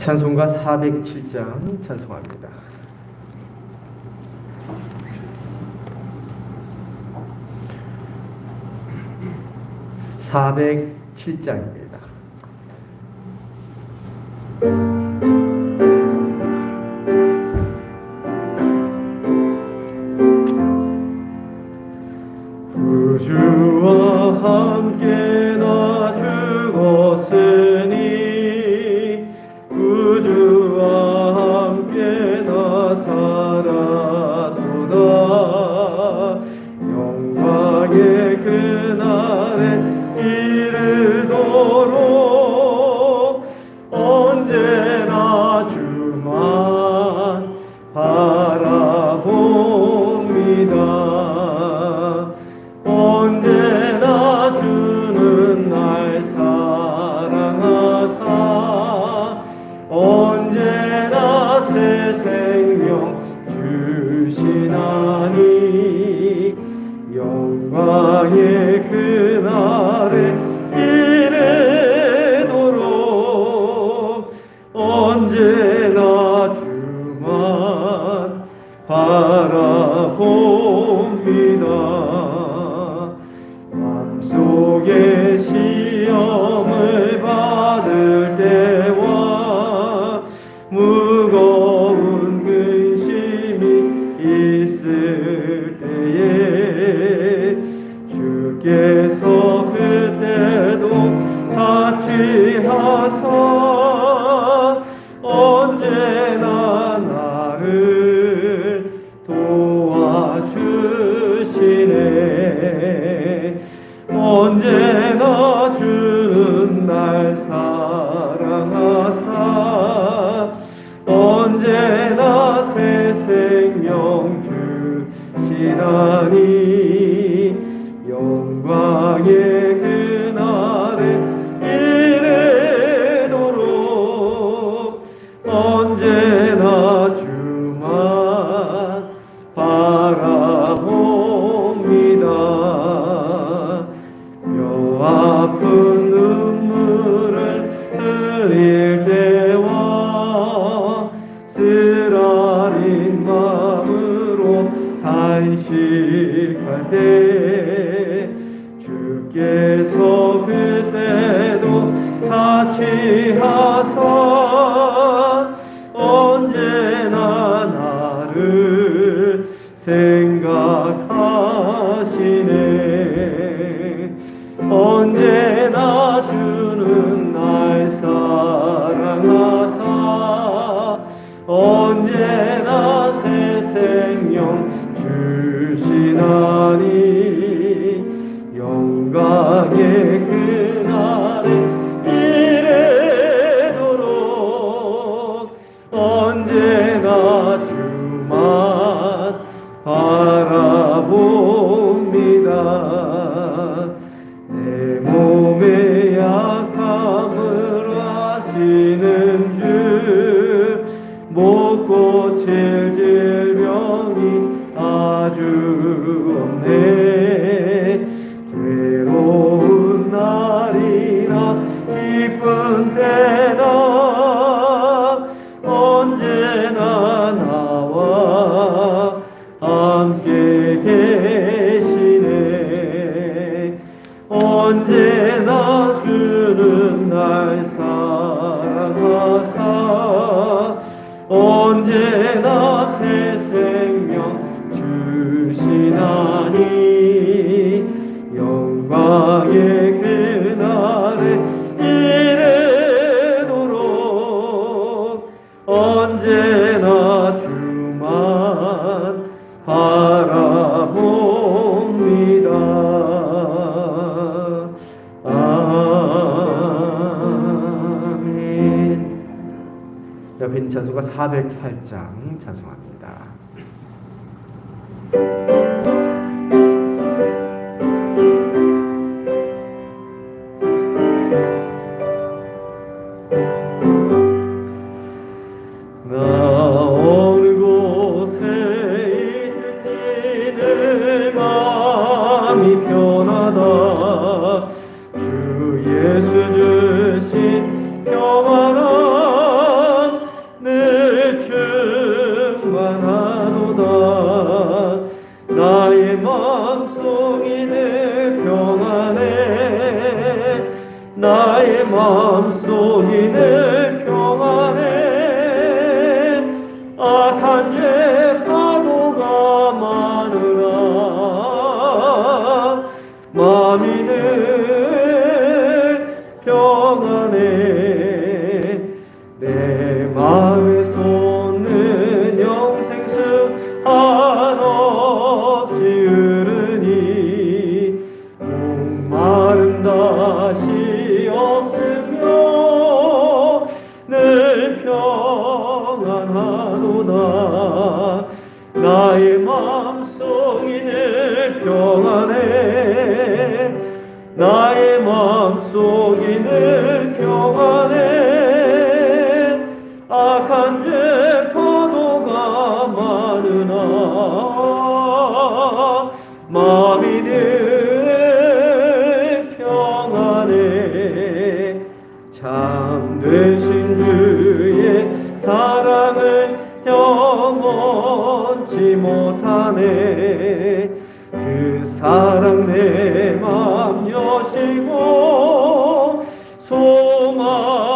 찬송가 407장 찬송합니다. (407장입니다) 구주와 함께 나 죽었으니 구주와 함께 나 살았도다. 영광의 그날에 이르도록 언제나 주만 바라봅니다. 언제나 주는 날 사랑하사 언제나 새 생명 주시나니 영광의 그날에 이르도록 언제나 주만 바라봅니다. 맘속에 시험을 받을 때와 무거운 근심이 있을 때에 주께서 그때도 같이 하사 언제나 나를 도와주시네. 언제나 주는 날 사랑하사 언제나 새 생명 주시나니 영광의 그날에 이르도록 언제나 주만 바라봅니다. 뼈 아픈 눈물을 흘릴 때와 쓰라린 마음으로 단식할 때 주께서 그때도 같이 하사 언제나 나를 생각하시네. 언제나 주는 날 사랑하사 언제나 새 생명 주시나니 영광의 그날에 이르도록 언제나 주만 바라봅니다. 내 몸의 약함을 아시는 주 못 고칠 질병이 아주 없네. 괴로운 날이나 기쁜 때나 언제나 나와 함께 계시네. 언제나 주는 날 사랑하사 언제나 새 생명 주시나니 영광의 그날에 이르도록 언제나 주만 바라봅니다. 아멘. 옆에 있는 찬송가 408장 찬송합니다. 예수 주신 평안한 나의 마음속이 늘 평안해. 악한 죄 파도가 많으나 마음이 늘 평안해. 내 마음에 솟는 영생수 한없이 흐르니 목마름 다시 없으며 늘 평안하도다. 나의 마음속이 늘 평안해. 나의 마음속이 늘 평안해. 악한 죄 파도가 많으나 마음이 늘 평안해. 참되신 주의 사랑을 영원치 못하네. 그 사랑 내 맘 여시고 소망을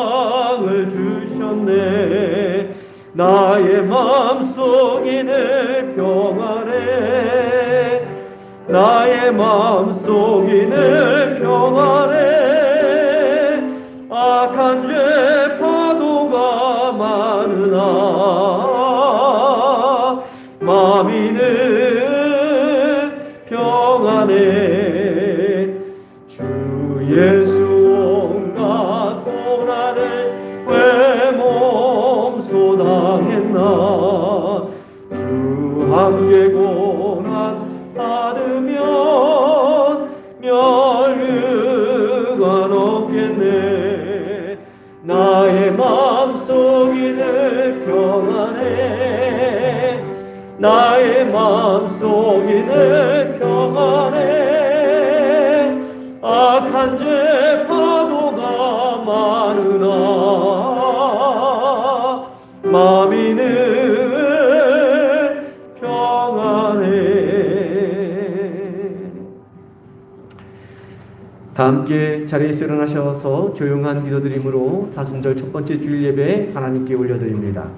주셨네. 나의 마음속이 늘 평안해. 나의 마음속이 늘 평안해. 악한 죄 파도가 많으나 마음이 늘 평안해. 주 예수 온갖 고난을 왜 몸소 당했나. 주 함께 고난 받으면 멸류관 없겠네. 나의 마음속이 늘 평안해. 나의 마음속이 늘 평안해. 악한 죄 파도가 많으나 마음이 늘 평안해. 다 함께 자리에서 일어나셔서 조용한 기도드림으로 사순절 첫 번째 주일 예배 하나님께 올려드립니다.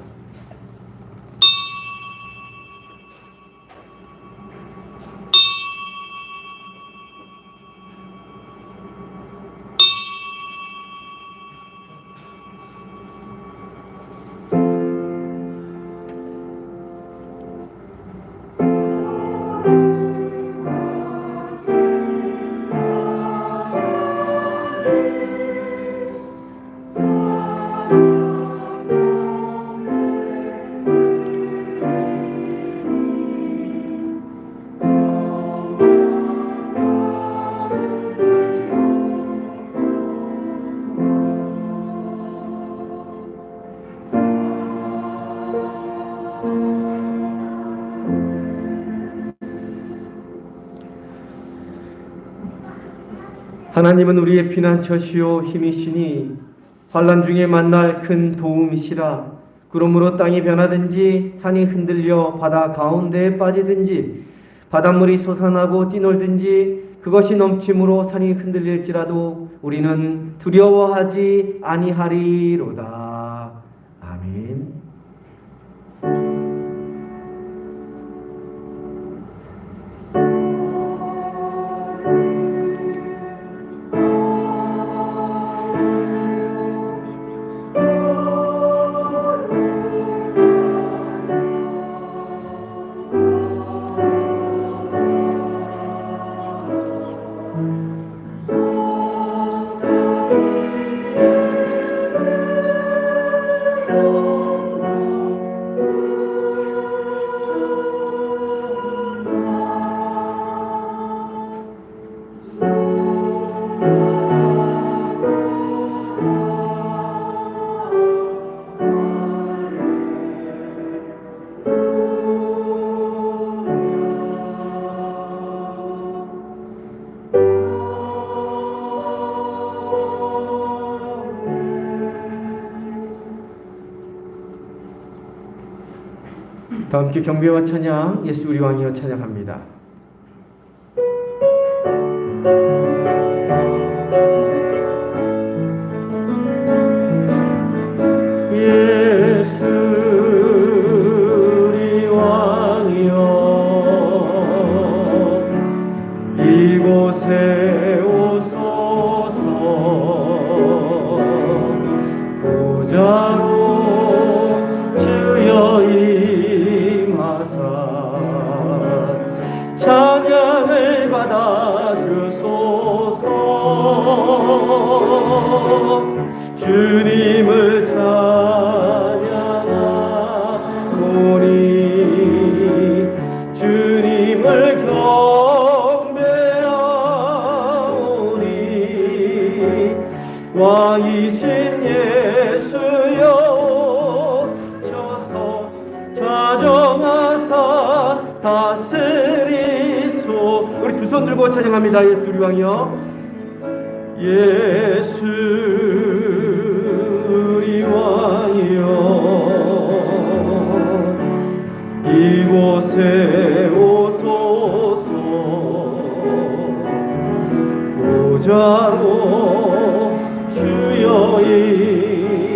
하나님은 우리의 피난처시요 힘이시니 환난 중에 만날 큰 도움이시라. 그러므로 땅이 변하든지 산이 흔들려 바다 가운데에 빠지든지 바닷물이 솟아나고 뛰놀든지 그것이 넘침으로 산이 흔들릴지라도 우리는 두려워하지 아니하리로다. 아멘. 다 함께 경배와 찬양, 예수 우리 왕이여 찬양합니다. 주님을 찬양하오니 주님을 경배하오니 왕이신 예수여 오셔서 좌정하사 다스리소. 우리 두 손 들고 찬양합니다. 예수 우리 왕이여. 예수 우리 왕이여 이곳에 오소서. 보좌로 주여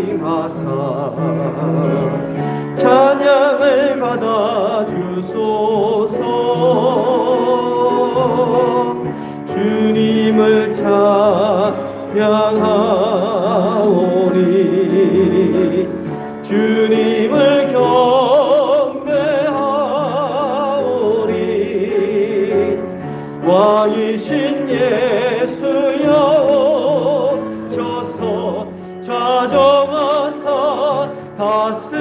임하사 찬양을 받아 주소서. 주님을 찬양하오니 주님을 경배하오니 왕이신 예수여 오셔서 좌정하사 다스리소서.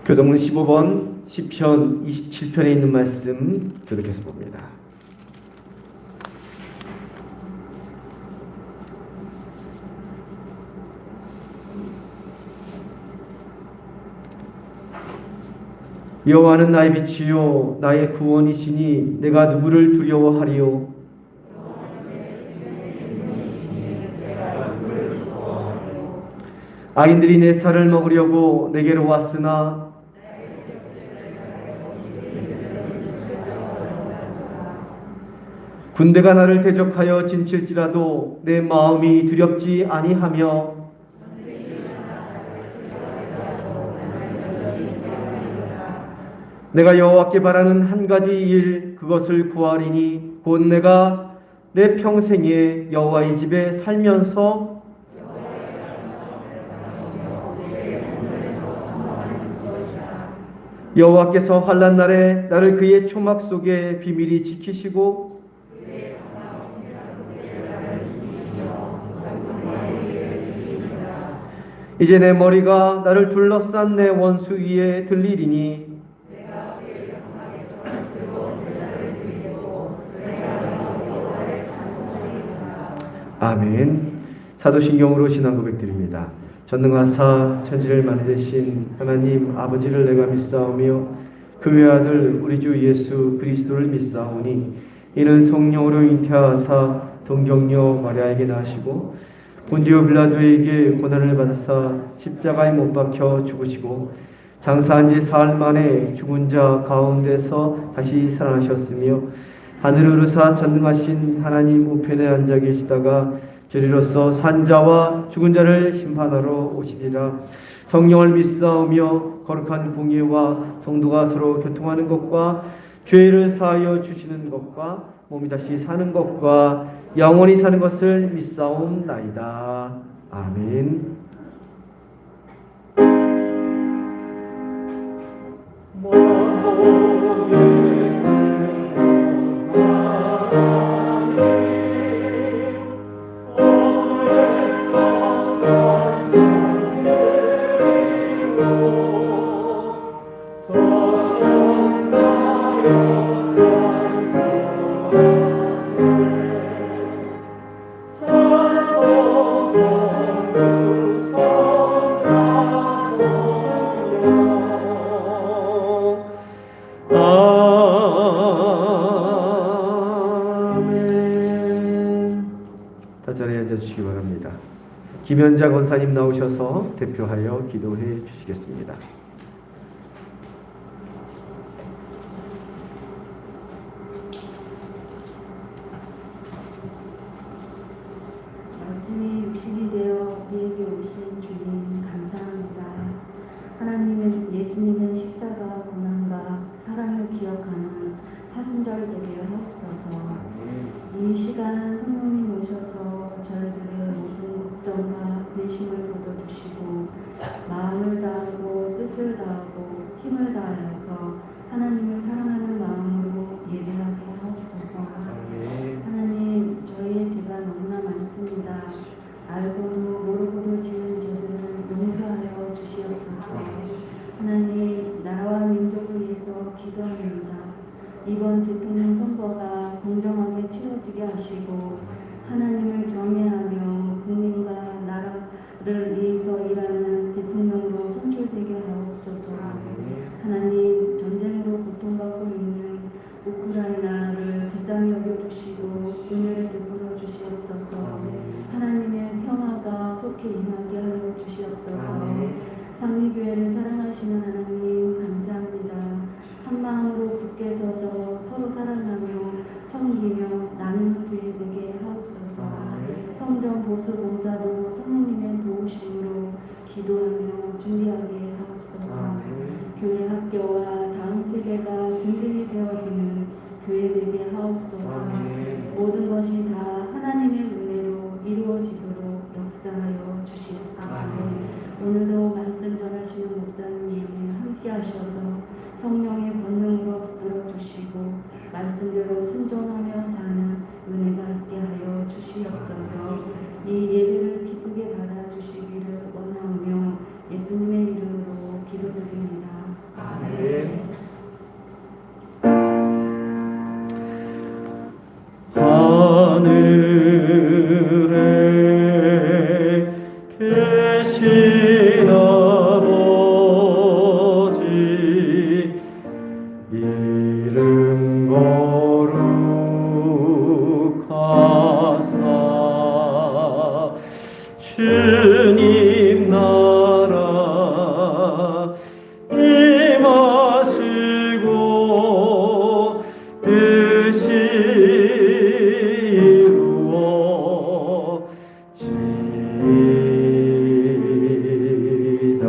교동문 15번 시편 27편에 있는 말씀 교독해서 봅니다. 여호와는 나의 빛이요 나의 구원이시니 내가 누구를 두려워하리요. 악인들이 내 살을 먹으려고 내게로 왔으나 군대가 나를 대적하여 진칠지라도 내 마음이 두렵지 아니하며 내가 여호와께 바라는 한 가지 일 그것을 구하리니 곧 내가 내 평생에 여호와의 집에 살면서 여호와께서 환난 날에 나를 그의 초막 속에 비밀히 지키시고 이제 내 머리가 나를 둘러싼 내 원수 위에 들리리니 아멘. 사도신경으로 신앙 고백드립니다. 전능하사 천지를 만드신 하나님 아버지를 내가 믿사오며 그 외아들 우리 주 예수 그리스도를 믿사오니 이는 성령으로 잉태하사 동정녀 마리아에게 나시고 본디오 빌라도에게 고난을 받으사 십자가에 못 박혀 죽으시고 장사한 지 사흘 만에 죽은 자 가운데서 다시 살아나셨으며 하늘에 오르사 전능하신 하나님 우편에 앉아 계시다가 저리로서 산자와 죽은 자를 심판하러 오시리라. 성령을 믿사오며 거룩한 공예와 성도가 서로 교통하는 것과 죄를 사하여 주시는 것과 몸이 다시 사는 것과 영원히 사는 것을 믿사옵나이다. 아멘. 자리에 앉아주시기 바랍니다. 김현자 권사님 나오셔서 대표하여 기도해 주시겠습니다. 말씀이 육신이 되어 우리에게 오신 주님 감사합니다. 하나님은 예수님은 십자가 고난과 사랑을 기억하는 사순절 되게 하옵소서. 이 시간 성령님 오셔서 저희들의 모든 걱정과 근심을 걷어주시고 마음을 다하고 뜻을 기도합니다. 이번 대통령 선거가 공정하게 치러지게 하시고 하나님을 경외하며 국민과 나라를 위해서 일하는 대통령으로 선출되게 하옵소서. 하나님, 전쟁으로 고통받고 있는 우크라이나를 불쌍히 여겨주시고 은혜를 베풀어 주시옵소서. 하나님의 평화가 속히 임하게 하여 주시옵소서. 상리교회를 사랑하시는 하나님 감사합니다. 한 마음으로 굳게 서서 서로 사랑하며 섬기며 나누는 교회 되게 하옵소서. 성전 보수 봉사도 성령님의 도우심으로 기도하며 준비하게 하옵소서. 교회 학교와 다음 세대가 든든히 세워지는 교회 되게 하옵소서. 모든 것이 다 하나님의 은혜로 이루어지도록 역사하여 주시옵소서. 오늘도 말씀 전하시는 목사님이 함께 하셔서 성령의 권능으로 붙들어 주시고 말씀대로 순종하며 사는 은혜가 있게 하여 주시옵소서. 이 예배를 기쁘게 받아주시기를 원하오며 예수님의 이름으로 기도드립니다. 아멘. 하늘에 계신 아버지 이름 거룩하사 주님 나라 임하시고 뜻이 이루어지이다.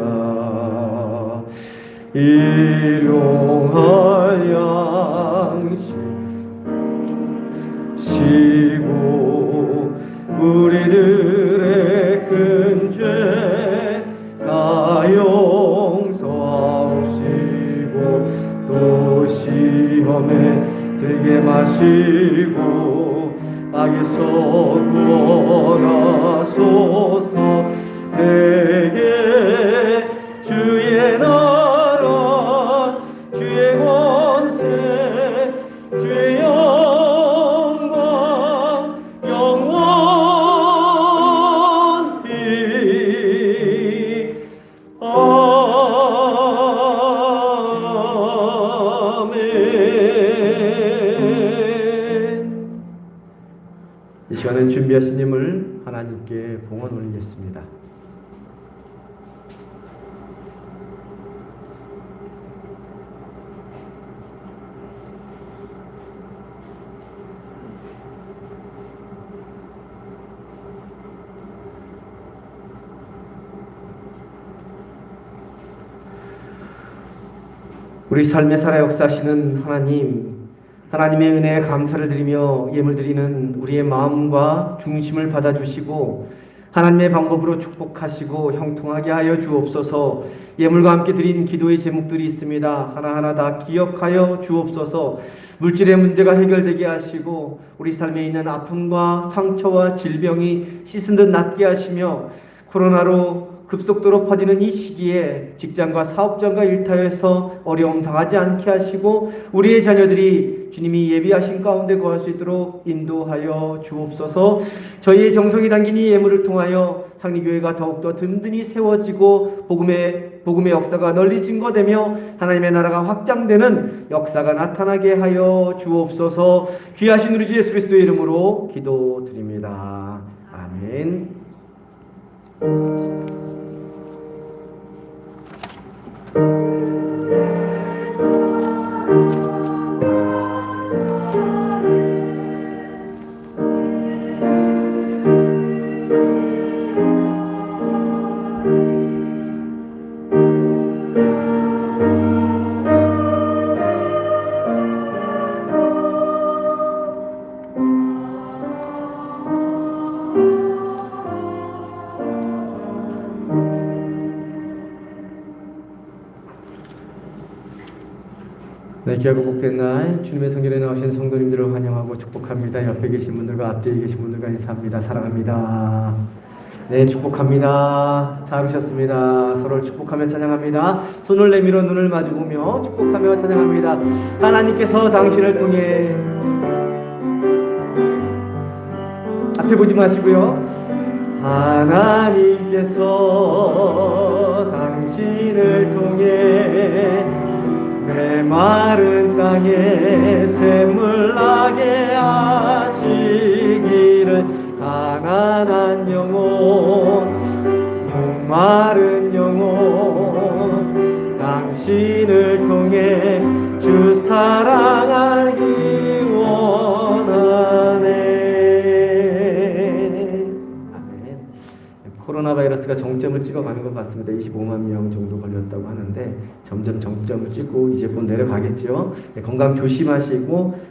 일용할 양식 시고 우리들의 큰 죄 다 용서하옵시고 또 시험에 들게 마시고 악에서 구원하소서. 대개 주의 나라 주의 권세 주의 영광 영원히 아멘. 이 시간은 준비하신 힘을 하나님께 봉헌 올리겠습니다. 우리 삶에 살아 역사하시는 하나님, 하나님의 은혜에 감사를 드리며 예물 드리는 우리의 마음과 중심을 받아주시고 하나님의 방법으로 축복하시고 형통하게 하여 주옵소서. 예물과 함께 드린 기도의 제목들이 있습니다. 하나하나 다 기억하여 주옵소서. 물질의 문제가 해결되게 하시고 우리 삶에 있는 아픔과 상처와 질병이 씻은 듯 낫게 하시며 코로나로 급속도로 퍼지는 이 시기에 직장과 사업장과 일터에서 어려움 당하지 않게 하시고 우리의 자녀들이 주님이 예비하신 가운데 거할 수 있도록 인도하여 주옵소서. 저희의 정성이 담긴 이 예물을 통하여 상리교회가 더욱더 든든히 세워지고 복음의 역사가 널리 증거되며 하나님의 나라가 확장되는 역사가 나타나게 하여 주옵소서. 귀하신 우리 주 예수 그리스도의 이름으로 기도드립니다. 아멘. 네, 귀하고 복된 날 주님의 성전에 나오신 성도님들을 환영하고 축복합니다. 옆에 계신 분들과 앞뒤에 계신 분들과 인사합니다. 사랑합니다. 네, 축복합니다. 잘 오셨습니다. 서로를 축복하며 찬양합니다. 손을 내밀어 눈을 마주보며 축복하며 찬양합니다. 하나님께서 당신을 통해 앞에 보지 마시고요. 하나님께서 당신을 통해 메마른 땅에 샘물 나게 하시기를 가난한 영혼 목마른 영혼 당신을 통해 주 사랑 알기 원하네. 아멘. 코로나 바이러스가 정점을 찍어가는 것 같습니다. 25만 명 정도 걸렸다고 하는데 점점 정점을 찍고 이제 곧 내려가겠죠. 건강 조심하시고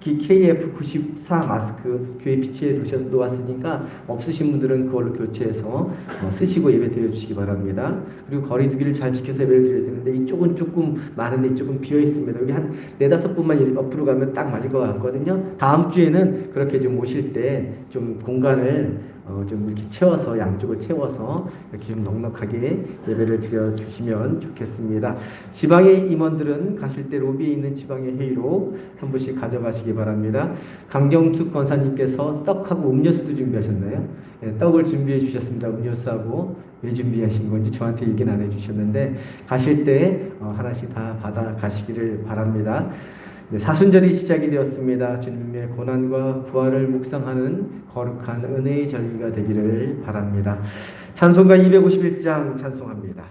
특히 KF94 마스크 교회 비치에 놓았으니까 없으신 분들은 그걸로 교체해서 쓰시고 예배 드려주시기 바랍니다. 그리고 거리 두기를 잘 지켜서 예배를 드려야 되는데 이쪽은 조금 많은데 이쪽은 비어 있습니다. 여기 한 4-5분만 옆으로 가면 딱 맞을 것 같거든요. 다음 주에는 그렇게 좀 오실 때 좀 공간을 좀 이렇게 채워서 양쪽을 채워서 이렇게 좀 넉넉하게 예배를 드려주시면 좋겠습니다. 지방의 임원들은 가실 때 로비에 있는 지방의 회의로 한 분씩 가져가시기 바랍니다. 강정숙 권사님께서 떡하고 음료수도 준비하셨나요? 네, 떡을 준비해 주셨습니다. 음료수하고 왜 준비하신 건지 저한테 얘기는 안 해주셨는데 가실 때 하나씩 다 받아 가시기를 바랍니다. 네, 사순절이 시작이 되었습니다. 주님의 고난과 부활을 묵상하는 거룩한 은혜의 절기가 되기를 바랍니다. 찬송가 251장 찬송합니다.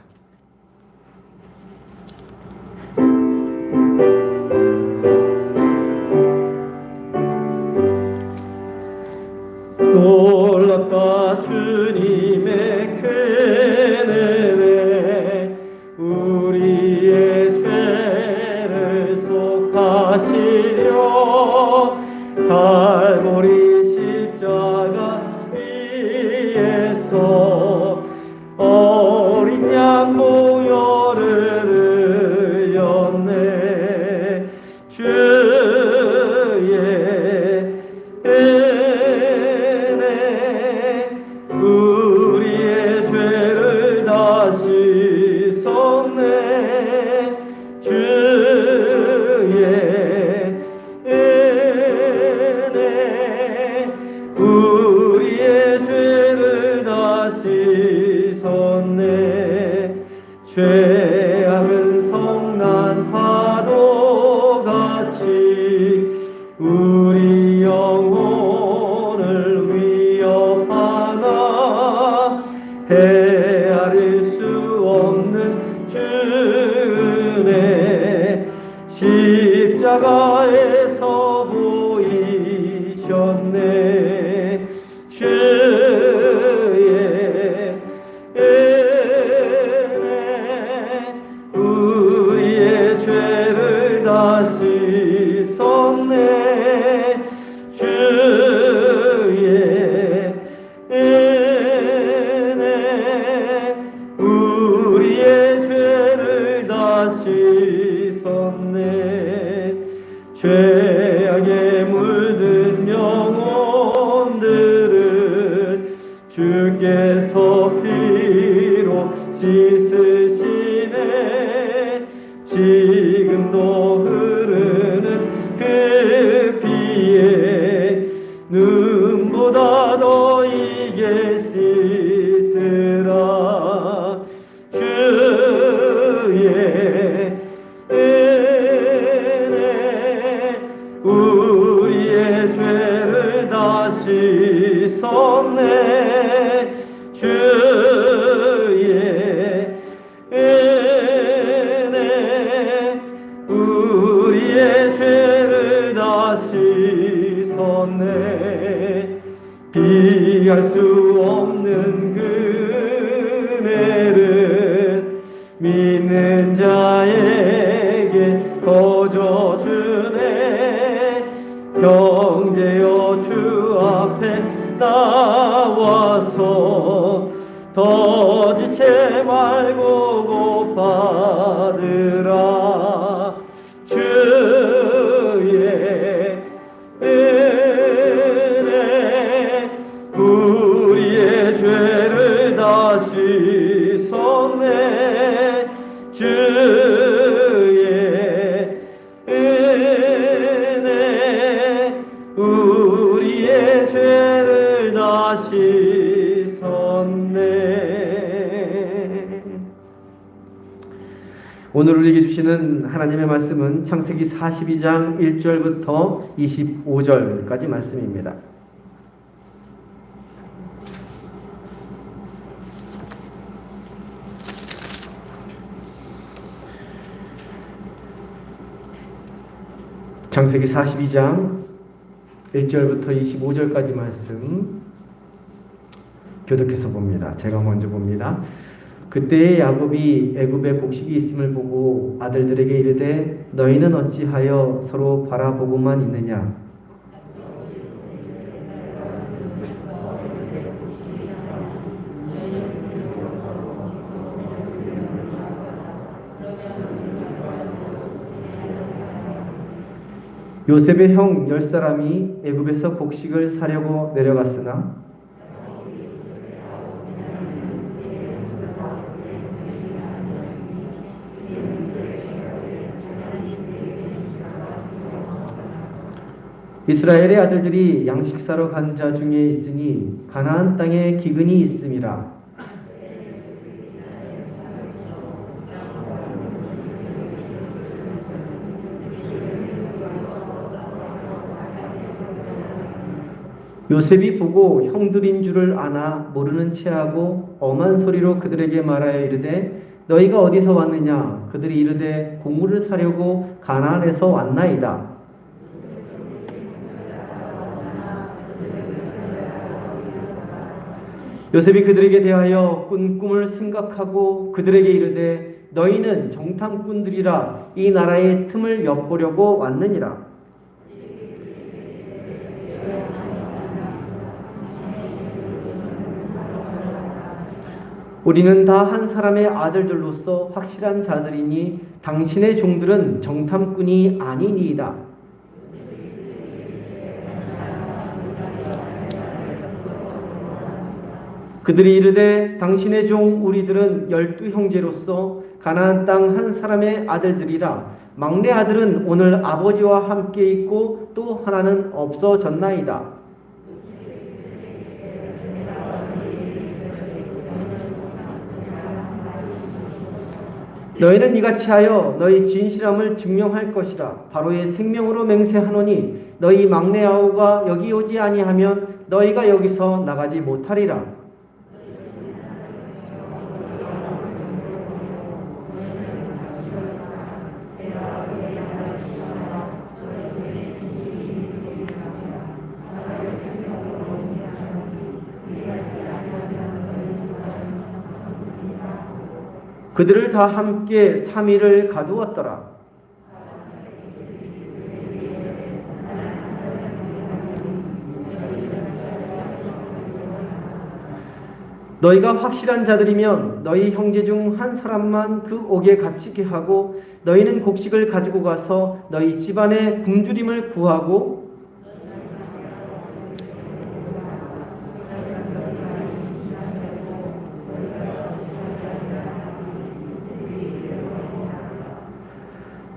놀랍다 주님의 큰 은혜 우리의 죄를 속하시려 갈보리 십자가 위에서 어린 양 보혈을 흘렸네. 주의 은혜 우리의 죄를 다 씻었네. 주의 은혜 우리의 죄를 다 씻었네. 죄악은 성난 파도같이 우리 영혼을 위협하나 헤아릴 수 없는 주의 십자가에서 보이셨네. 주의 은혜 우리의 죄를 다 씻었네. 주의 은혜 우리의 죄를 다 씻었네. 죄악에 물든 영혼들을 주께서 피로 씻으시네. 지금도 흐르는 그 피에 눈보다 더 이게 씻으라. 주의 은혜 우리의 죄를 다 씻었네. 주의 은혜 우리의 죄를 다 씻었네. 비할 수 없는 그 은혜를 믿는 자에게 거저 주네. 형제여 주 앞에 나와서 더 지체 말고 곧받으라. 주의 은혜 우리의 오늘 우리에게 주시는 하나님의 말씀은 창세기 42장 1절부터 25절까지 말씀입니다. 창세기 42장 1절부터 25절까지 말씀 교독해서 봅니다. 제가 먼저 봅니다. 그때에 야곱이 애굽에 곡식이 있음을 보고 아들들에게 이르되 너희는 어찌하여 서로 바라보고만 있느냐. 요셉의 형 10사람이 애굽에서 곡식을 사려고 내려갔으나 이스라엘의 아들들이 양식 사러 간 자 중에 있으니 가나안 땅에 기근이 있음이라. 요셉이 보고 형들인 줄을 아나 모르는 체하고 엄한 소리로 그들에게 말하여 이르되 너희가 어디서 왔느냐. 그들이 이르되 곡물을 사려고 가나안에서 왔나이다. 요셉이 그들에게 대하여 꾼 꿈을 생각하고 그들에게 이르되 너희는 정탐꾼들이라 이 나라의 틈을 엿보려고 왔느니라. 우리는 다 한 사람의 아들들로서 확실한 자들이니 당신의 종들은 정탐꾼이 아니니이다. 그들이 이르되 당신의 종 우리들은 12 형제로서 가나안 땅 한 사람의 아들들이라. 막내 아들은 오늘 아버지와 함께 있고 또 하나는 없어졌나이다. 너희는 이같이 하여 너희 진실함을 증명할 것이라. 바로의 생명으로 맹세하노니 너희 막내 아우가 여기 오지 아니하면 너희가 여기서 나가지 못하리라. 그들을 다 함께 3일을 가두었더라. 너희가 확실한 자들이면 너희 형제 중 한 사람만 그 옥에 갇히게 하고 너희는 곡식을 가지고 가서 너희 집안에 굶주림을 구하고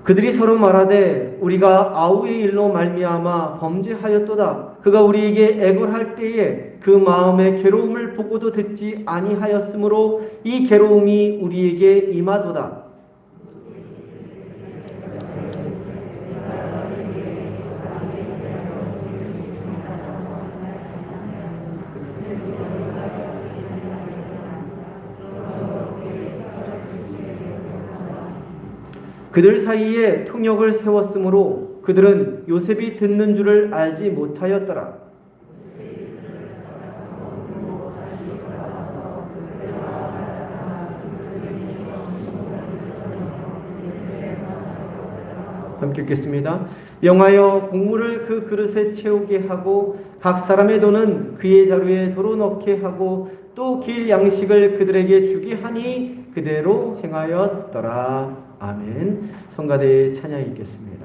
그들이 서로 말하되 우리가 아우의 일로 말미암아 범죄하였도다. 그가 우리에게 애걸할 때에 그 마음의 괴로움을 보고도 듣지 아니하였으므로 이 괴로움이 우리에게 임하도다. 그들 사이에 통역을 세웠으므로 그들은 요셉이 듣는 줄을 알지 못하였더라. 함께 읽겠습니다. 영하여 곡물을 그 그릇에 채우게 하고 각 사람의 돈은 그의 자루에 도로 넣게 하고 또 길 양식을 그들에게 주게 하니 그대로 행하였더라. 아멘. 성가대의 찬양이 있겠습니다.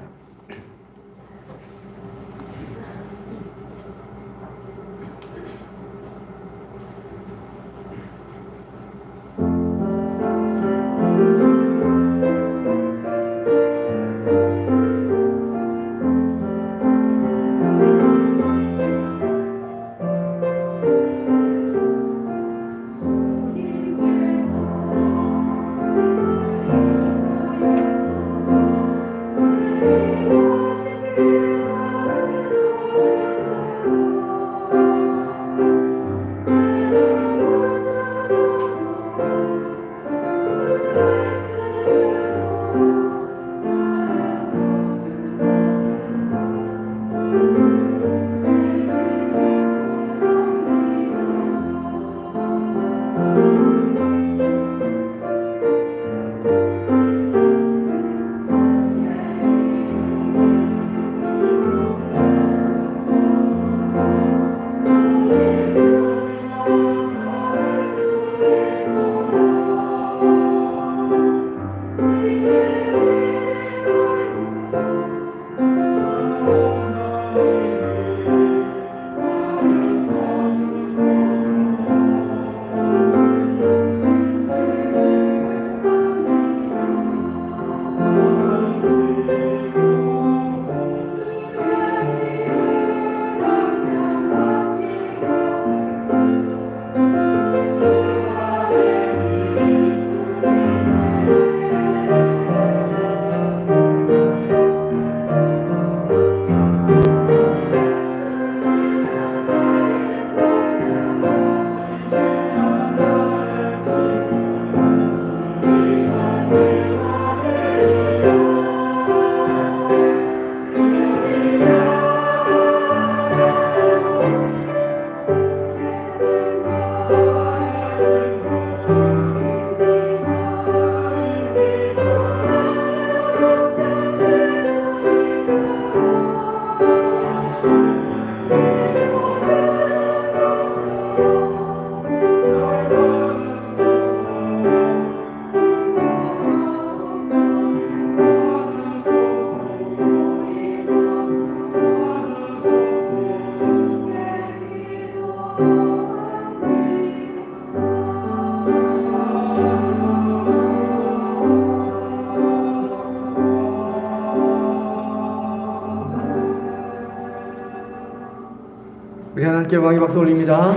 우리 하나님께 영광의 박수 올립니다.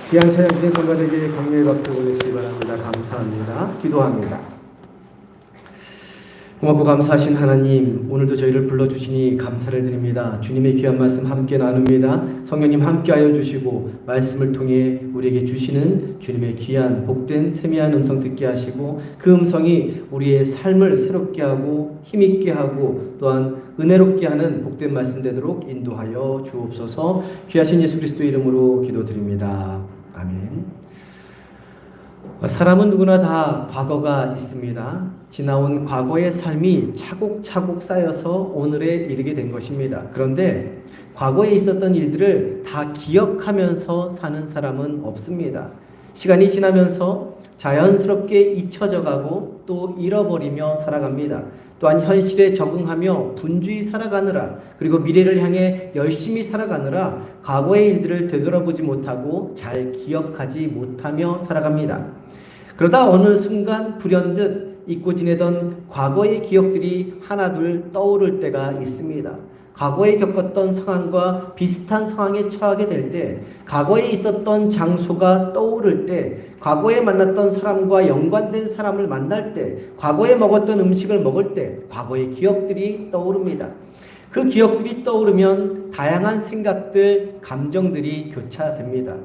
귀한 찬양 주신 성가들에게 격려의 박수 올리시기 바랍니다. 감사합니다. 기도합니다. 고맙고 감사하신 하나님, 오늘도 저희를 불러주시니 감사를 드립니다. 주님의 귀한 말씀 함께 나눕니다. 성령님 함께하여 주시고 말씀을 통해 우리에게 주시는 주님의 귀한 복된 세미한 음성 듣게 하시고 그 음성이 우리의 삶을 새롭게 하고 힘있게 하고 또한 은혜롭게 하는 복된 말씀 되도록 인도하여 주옵소서. 귀하신 예수 그리스도의 이름으로 기도드립니다. 아멘. 사람은 누구나 다 과거가 있습니다. 지나온 과거의 삶이 차곡차곡 쌓여서 오늘에 이르게 된 것입니다. 그런데 과거에 있었던 일들을 다 기억하면서 사는 사람은 없습니다. 시간이 지나면서 자연스럽게 잊혀져 가고 또 잃어버리며 살아갑니다. 또한 현실에 적응하며 분주히 살아가느라 그리고 미래를 향해 열심히 살아가느라 과거의 일들을 되돌아보지 못하고 잘 기억하지 못하며 살아갑니다. 그러다 어느 순간 불현듯 잊고 지내던 과거의 기억들이 하나둘 떠오를 때가 있습니다. 과거에 겪었던 상황과 비슷한 상황에 처하게 될 때, 과거에 있었던 장소가 떠오를 때, 과거에 만났던 사람과 연관된 사람을 만날 때, 과거에 먹었던 음식을 먹을 때 과거의 기억들이 떠오릅니다. 그 기억들이 떠오르면 다양한 생각들, 감정들이 교차됩니다.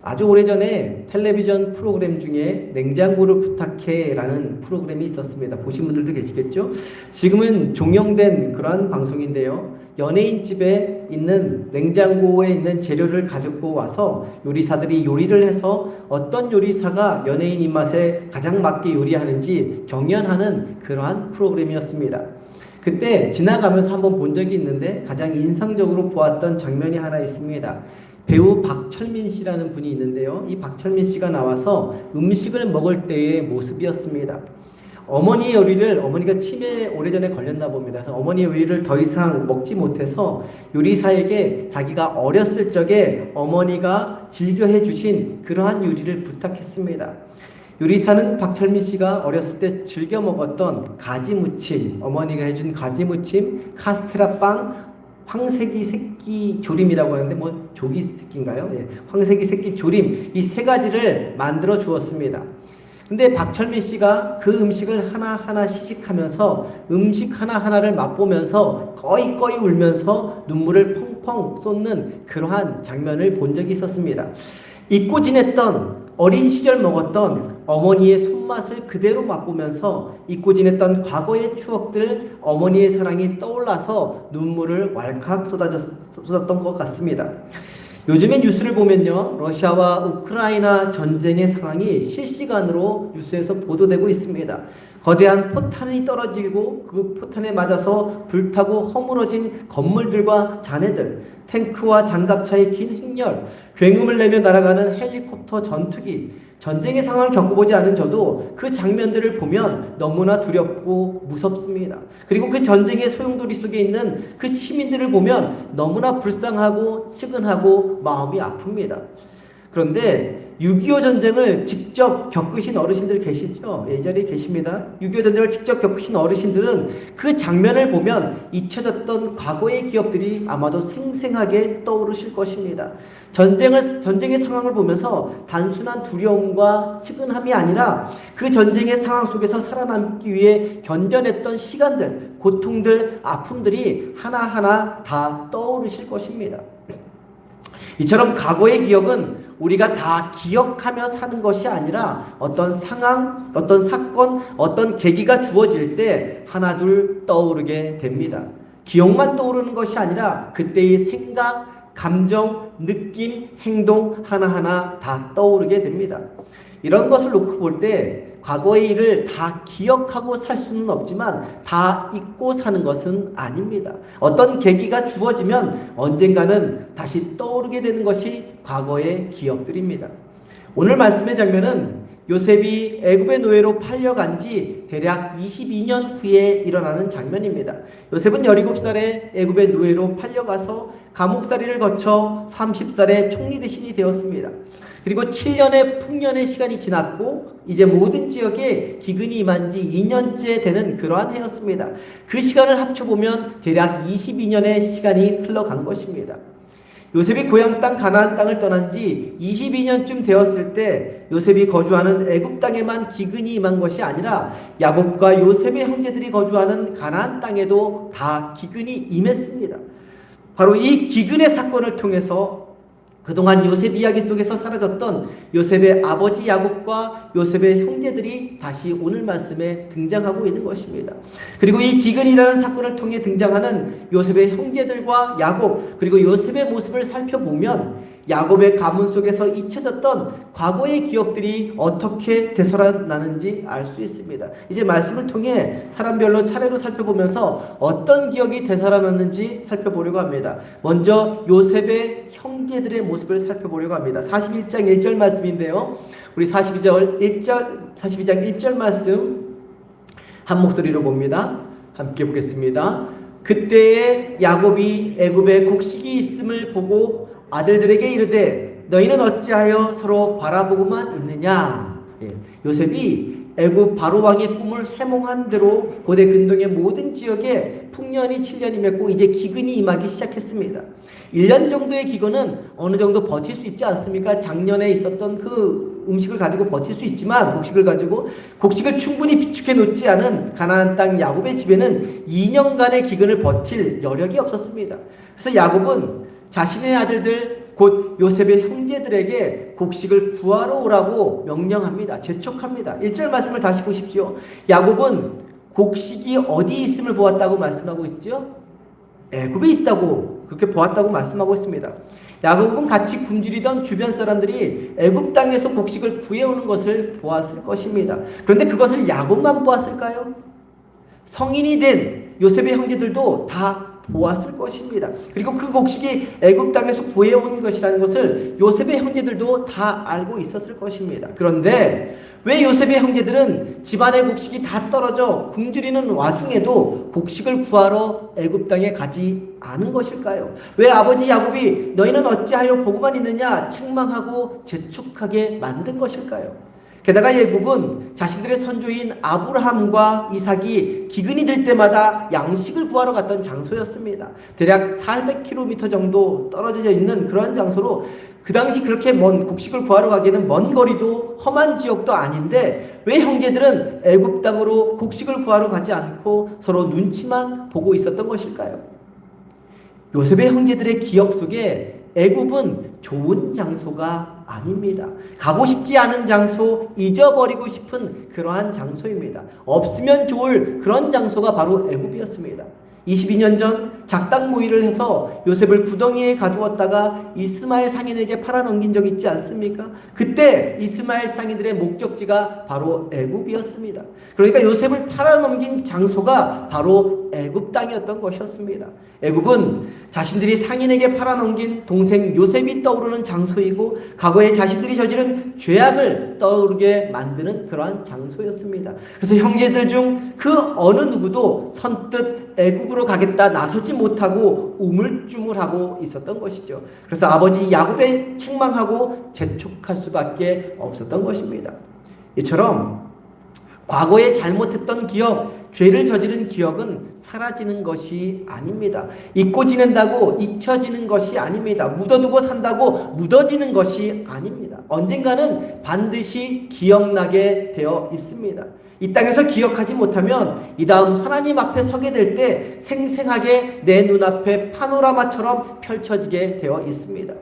아주 오래전에 텔레비전 프로그램 중에 냉장고를 부탁해 라는 프로그램이 있었습니다. 보신 분들도 계시겠죠? 지금은 종영된 그러한 방송인데요. 연예인 집에 있는 냉장고에 있는 재료를 가지고 와서 요리사들이 요리를 해서 어떤 요리사가 연예인 입맛에 가장 맞게 요리하는지 경연하는 그러한 프로그램이었습니다. 그때 지나가면서 한번 본 적이 있는데 가장 인상적으로 보았던 장면이 하나 있습니다. 배우 박철민 씨라는 분이 있는데요. 이 박철민 씨가 나와서 음식을 먹을 때의 모습이었습니다. 어머니의 요리를, 어머니가 치매에 오래전에 걸렸나 봅니다. 그래서 어머니의 요리를 더 이상 먹지 못해서 요리사에게 자기가 어렸을 적에 어머니가 즐겨해 주신 그러한 요리를 부탁했습니다. 요리사는 박철민 씨가 어렸을 때 즐겨 먹었던 가지무침, 어머니가 해준 가지무침, 카스테라빵, 황새기 새끼 조림이라고 하는데 뭐 조기 새끼인가요? 예, 황새기 새끼 조림, 이 세 가지를 만들어 주었습니다. 근데 박철민 씨가 그 음식을 하나하나 시식하면서 음식 하나하나를 맛보면서 꺼이꺼이 울면서 눈물을 펑펑 쏟는 그러한 장면을 본 적이 있었습니다. 잊고 지냈던 어린 시절 먹었던 어머니의 손맛을 그대로 맛보면서 잊고 지냈던 과거의 추억들, 어머니의 사랑이 떠올라서 눈물을 왈칵 쏟았던 것 같습니다. 요즘에 뉴스를 보면요, 러시아와 우크라이나 전쟁의 상황이 실시간으로 뉴스에서 보도되고 있습니다. 거대한 포탄이 떨어지고 그 포탄에 맞아서 불타고 허물어진 건물들과 잔해들, 탱크와 장갑차의 긴 행렬, 굉음을 내며 날아가는 헬리콥터 전투기, 전쟁의 상황을 겪어보지 않은 저도 그 장면들을 보면 너무나 두렵고 무섭습니다. 그리고 그 전쟁의 소용돌이 속에 있는 그 시민들을 보면 너무나 불쌍하고 측은하고 마음이 아픕니다. 그런데 6.25 전쟁을 직접 겪으신 어르신들 계시죠? 이 자리에 계십니다. 6.25 전쟁을 직접 겪으신 어르신들은 그 장면을 보면 잊혀졌던 과거의 기억들이 아마도 생생하게 떠오르실 것입니다. 전쟁의 상황을 보면서 단순한 두려움과 측은함이 아니라 그 전쟁의 상황 속에서 살아남기 위해 견뎌냈던 시간들, 고통들, 아픔들이 하나하나 다 떠오르실 것입니다. 이처럼 과거의 기억은 우리가 다 기억하며 사는 것이 아니라 어떤 상황, 어떤 사건, 어떤 계기가 주어질 때 하나둘 떠오르게 됩니다. 기억만 떠오르는 것이 아니라 그때의 생각, 감정, 느낌, 행동 하나하나 다 떠오르게 됩니다. 이런 것을 놓고 볼 때 과거의 일을 다 기억하고 살 수는 없지만 다 잊고 사는 것은 아닙니다. 어떤 계기가 주어지면 언젠가는 다시 떠오르게 되는 것이 과거의 기억들입니다. 오늘 말씀의 장면은 요셉이 애굽의 노예로 팔려간 지 대략 22년 후에 일어나는 장면입니다. 요셉은 17살에 애굽의 노예로 팔려가서 감옥살이를 거쳐 30살에 총리 대신이 되었습니다. 그리고 7년의 풍년의 시간이 지났고 이제 모든 지역에 기근이 임한 지 2년째 되는 그러한 해였습니다. 그 시간을 합쳐보면 대략 22년의 시간이 흘러간 것입니다. 요셉이 고향 땅 가나안 땅을 떠난 지 22년쯤 되었을 때 요셉이 거주하는 애굽 땅에만 기근이 임한 것이 아니라 야곱과 요셉의 형제들이 거주하는 가나안 땅에도 다 기근이 임했습니다. 바로 이 기근의 사건을 통해서 그동안 요셉 이야기 속에서 사라졌던 요셉의 아버지 야곱과 요셉의 형제들이 다시 오늘 말씀에 등장하고 있는 것입니다. 그리고 이 기근이라는 사건을 통해 등장하는 요셉의 형제들과 야곱, 그리고 요셉의 모습을 살펴보면 야곱의 가문 속에서 잊혀졌던 과거의 기억들이 어떻게 되살아나는지 알 수 있습니다. 이제 말씀을 통해 사람별로 차례로 살펴보면서 어떤 기억이 되살아났는지 살펴보려고 합니다. 먼저 요셉의 형제들의 모습을 살펴보려고 합니다. 41장 1절 말씀인데요. 우리 42장 1절 말씀 한 목소리로 봅니다. 함께 보겠습니다. 그때에 야곱이 애굽에 곡식이 있음을 보고 아들들에게 이르되 너희는 어찌하여 서로 바라보고만 있느냐. 요셉이 애굽 바로 왕의 꿈을 해몽한 대로 고대 근동의 모든 지역에 풍년이 7년이 맺고 이제 기근이 임하기 시작했습니다. 1년 정도의 기근은 어느 정도 버틸 수 있지 않습니까? 작년에 있었던 그 음식을 가지고 버틸 수 있지만 곡식을 충분히 비축해 놓지 않은 가나안 땅 야곱의 집에는 2년간의 기근을 버틸 여력이 없었습니다. 그래서 야곱은 자신의 아들들 곧 요셉의 형제들에게 곡식을 구하러 오라고 명령합니다. 재촉합니다. 1절 말씀을 다시 보십시오. 야곱은 곡식이 어디 있음을 보았다고 말씀하고 있죠? 애굽에 있다고 그렇게 보았다고 말씀하고 있습니다. 야곱은 같이 굶주리던 주변 사람들이 애굽 땅에서 곡식을 구해오는 것을 보았을 것입니다. 그런데 그것을 야곱만 보았을까요? 성인이 된 요셉의 형제들도 다 보았을 것입니다. 그리고 그 곡식이 애굽 땅에서 구해온 것이라는 것을 요셉의 형제들도 다 알고 있었을 것입니다. 그런데 왜 요셉의 형제들은 집안의 곡식이 다 떨어져 굶주리는 와중에도 곡식을 구하러 애굽 땅에 가지 않은 것일까요? 왜 아버지 야곱이 너희는 어찌하여 보고만 있느냐 책망하고 재촉하게 만든 것일까요? 게다가 애굽은 자신들의 선조인 아브라함과 이삭이 기근이 들 때마다 양식을 구하러 갔던 장소였습니다. 대략 400km 정도 떨어져 있는 그런 장소로 그 당시 그렇게 먼 곡식을 구하러 가기에는 먼 거리도 험한 지역도 아닌데 왜 형제들은 애굽 땅으로 곡식을 구하러 가지 않고 서로 눈치만 보고 있었던 것일까요? 요셉의 형제들의 기억 속에 애굽은 좋은 장소가 아닙니다. 가고 싶지 않은 장소, 잊어버리고 싶은 그러한 장소입니다. 없으면 좋을 그런 장소가 바로 애굽이었습니다. 22년 전 작당 모의를 해서 요셉을 구덩이에 가두었다가 이스마엘 상인에게 팔아넘긴 적 있지 않습니까? 그때 이스마엘 상인들의 목적지가 바로 애굽이었습니다. 그러니까 요셉을 팔아넘긴 장소가 바로 애굽 땅이었던 것이었습니다. 애굽은 자신들이 상인에게 팔아넘긴 동생 요셉이 떠오르는 장소이고 과거에 자신들이 저지른 죄악을 떠오르게 만드는 그러한 장소였습니다. 그래서 형제들 중 그 어느 누구도 선뜻 애굽으로 가겠다 나서지 못하고 우물쭈물하고 있었던 것이죠. 그래서 아버지 야곱에 책망하고 재촉할 수밖에 없었던 것입니다. 이처럼 과거에 잘못했던 기억, 죄를 저지른 기억은 사라지는 것이 아닙니다. 잊고 지낸다고 잊혀지는 것이 아닙니다. 묻어두고 산다고 묻어지는 것이 아닙니다. 언젠가는 반드시 기억나게 되어 있습니다. 이 땅에서 기억하지 못하면 이 다음 하나님 앞에 서게 될 때 생생하게 내 눈앞에 파노라마처럼 펼쳐지게 되어 있습니다.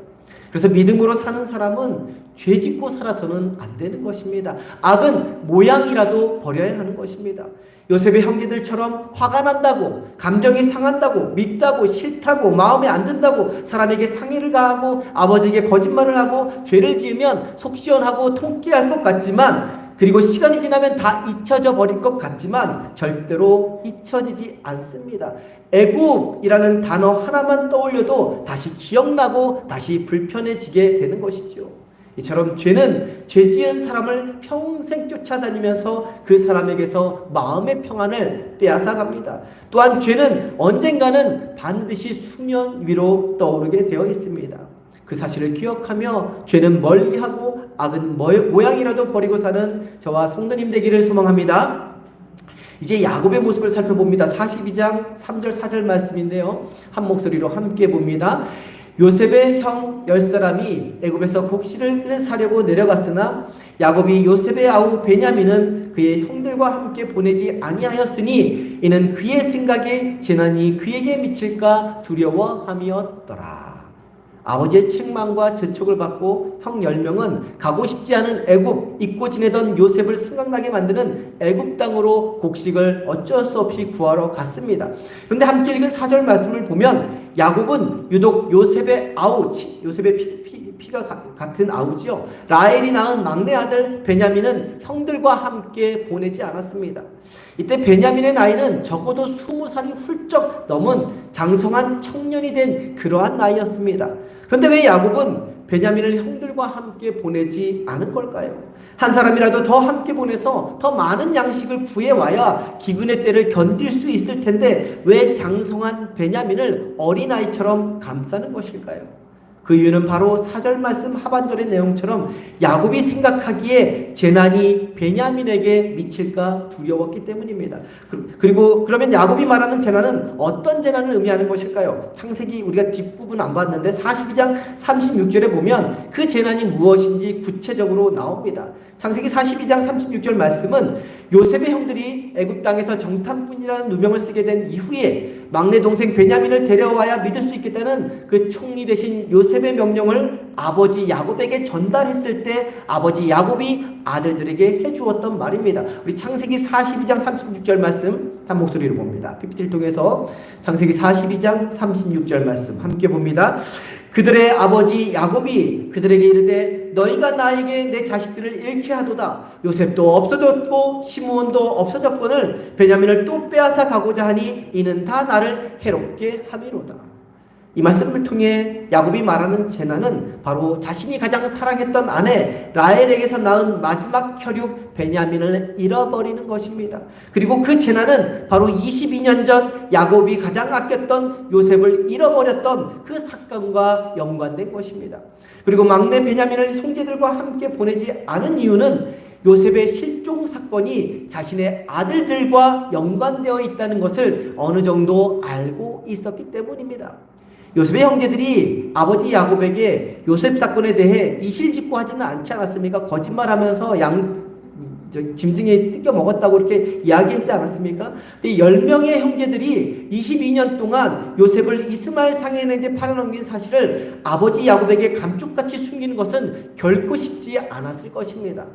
그래서 믿음으로 사는 사람은 죄 짓고 살아서는 안 되는 것입니다. 악은 모양이라도 버려야 하는 것입니다. 요셉의 형제들처럼 화가 난다고, 감정이 상한다고, 밉다고, 싫다고, 마음에 안 든다고 사람에게 상해를 가하고 아버지에게 거짓말을 하고 죄를 지으면 속 시원하고 통쾌할 것 같지만 그리고 시간이 지나면 다 잊혀져 버릴 것 같지만 절대로 잊혀지지 않습니다. 애굽이라는 단어 하나만 떠올려도 다시 기억나고 다시 불편해지게 되는 것이죠. 이처럼 죄는 죄 지은 사람을 평생 쫓아다니면서 그 사람에게서 마음의 평안을 빼앗아갑니다. 또한 죄는 언젠가는 반드시 수면 위로 떠오르게 되어 있습니다. 그 사실을 기억하며 죄는 멀리하고 악은 모양이라도 버리고 사는 저와 성도님 되기를 소망합니다. 이제 야곱의 모습을 살펴봅니다. 42장 3절 4절 말씀인데요. 한 목소리로 함께 봅니다. 요셉의 형 10사람이 애굽에서 곡식을 사려고 내려갔으나 야곱이 요셉의 아우 베냐민은 그의 형들과 함께 보내지 아니하였으니 이는 그의 생각에 재난이 그에게 미칠까 두려워함이었더라. 아버지의 책망과 재촉을 받고 형 10명은 가고 싶지 않은 애굽, 잊고 지내던 요셉을 생각나게 만드는 애굽 땅으로 곡식을 어쩔 수 없이 구하러 갔습니다. 그런데 함께 읽은 4절 말씀을 보면 야곱은 유독 요셉의 아우, 요셉의 피가 같은 아우지요, 라헬이 낳은 막내 아들 베냐민은 형들과 함께 보내지 않았습니다. 이때 베냐민의 나이는 적어도 20살이 훌쩍 넘은 장성한 청년이 된 그러한 나이였습니다. 그런데 왜 야곱은 베냐민을 형들과 함께 보내지 않은 걸까요? 한 사람이라도 더 함께 보내서 더 많은 양식을 구해와야 기근의 때를 견딜 수 있을 텐데 왜 장성한 베냐민을 어린아이처럼 감싸는 것일까요? 그 이유는 바로 4절 말씀 하반절의 내용처럼 야곱이 생각하기에 재난이 베냐민에게 미칠까 두려웠기 때문입니다. 그리고 그러면 야곱이 말하는 재난은 어떤 재난을 의미하는 것일까요? 창세기 우리가 뒷부분 안 봤는데 42장 36절에 보면 그 재난이 무엇인지 구체적으로 나옵니다. 창세기 42장 36절 말씀은 요셉의 형들이 애굽 땅에서 정탐꾼이라는 누명을 쓰게 된 이후에 막내 동생 베냐민을 데려와야 믿을 수 있겠다는 그 총리 대신 요셉의 명령을 아버지 야곱에게 전달했을 때 아버지 야곱이 아들들에게 해주었던 말입니다. 우리 창세기 42장 36절 말씀 한 목소리로 봅니다. PPT를 통해서 창세기 42장 36절 말씀 함께 봅니다. 그들의 아버지 야곱이 그들에게 이르되 너희가 나에게 내 자식들을 잃게 하도다. 요셉도 없어졌고 시므온도 없어졌거늘 베냐민을 또 빼앗아 가고자 하니 이는 다 나를 해롭게 함이로다. 이 말씀을 통해 야곱이 말하는 재난은 바로 자신이 가장 사랑했던 아내 라헬에게서 낳은 마지막 혈육 베냐민을 잃어버리는 것입니다. 그리고 그 재난은 바로 22년 전 야곱이 가장 아꼈던 요셉을 잃어버렸던 그 사건과 연관된 것입니다. 그리고 막내 베냐민을 형제들과 함께 보내지 않은 이유는 요셉의 실종 사건이 자신의 아들들과 연관되어 있다는 것을 어느 정도 알고 있었기 때문입니다. 요셉의 형제들이 아버지 야곱에게 요셉 사건에 대해 이실직고하지는 않지 않았습니까? 거짓말하면서 짐승에 뜯겨 먹었다고 이렇게 이야기하지 않았습니까? 10명의 형제들이 22년 동안 요셉을 이스마엘 상인에게 팔아넘긴 사실을 아버지 야곱에게 감쪽같이 숨기는 것은 결코 쉽지 않았을 것입니다.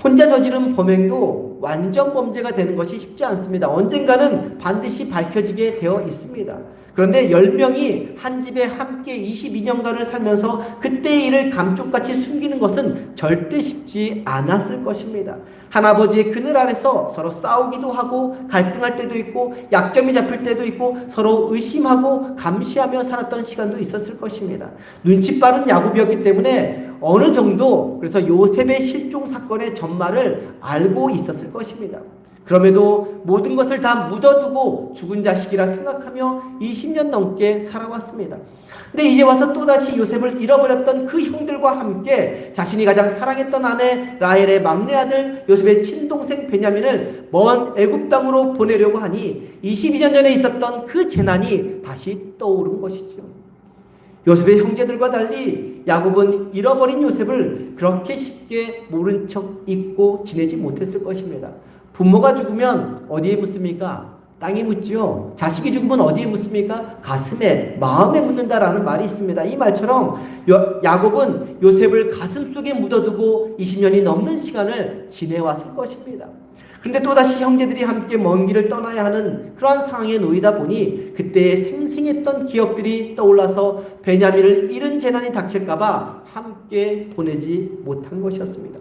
혼자 저지른 범행도 완전 범죄가 되는 것이 쉽지 않습니다. 언젠가는 반드시 밝혀지게 되어 있습니다. 그런데 10명이 한 집에 함께 22년간을 살면서 그때의 일을 감쪽같이 숨기는 것은 절대 쉽지 않았을 것입니다. 한 아버지의 그늘 아래서 서로 싸우기도 하고 갈등할 때도 있고 약점이 잡힐 때도 있고 서로 의심하고 감시하며 살았던 시간도 있었을 것입니다. 눈치 빠른 야곱이었기 때문에 어느 정도 그래서 요셉의 실종 사건의 전말을 알고 있었을 것입니다. 그럼에도 모든 것을 다 묻어두고 죽은 자식이라 생각하며 20년 넘게 살아왔습니다. 근데 이제 와서 또다시 요셉을 잃어버렸던 그 형들과 함께 자신이 가장 사랑했던 아내 라헬의 막내 아들 요셉의 친동생 베냐민을 먼 애굽 땅으로 보내려고 하니 22년 전에 있었던 그 재난이 다시 떠오른 것이죠. 요셉의 형제들과 달리 야곱은 잃어버린 요셉을 그렇게 쉽게 모른 척 잊고 지내지 못했을 것입니다. 부모가 죽으면 어디에 묻습니까? 땅에 묻죠. 자식이 죽으면 어디에 묻습니까? 가슴에, 마음에 묻는다라는 말이 있습니다. 이 말처럼 야곱은 요셉을 가슴속에 묻어두고 20년이 넘는 시간을 지내왔을 것입니다. 그런데 또다시 형제들이 함께 먼 길을 떠나야 하는 그러한 상황에 놓이다 보니 그때의 생생했던 기억들이 떠올라서 베냐민을 잃은 재난이 닥칠까봐 함께 보내지 못한 것이었습니다.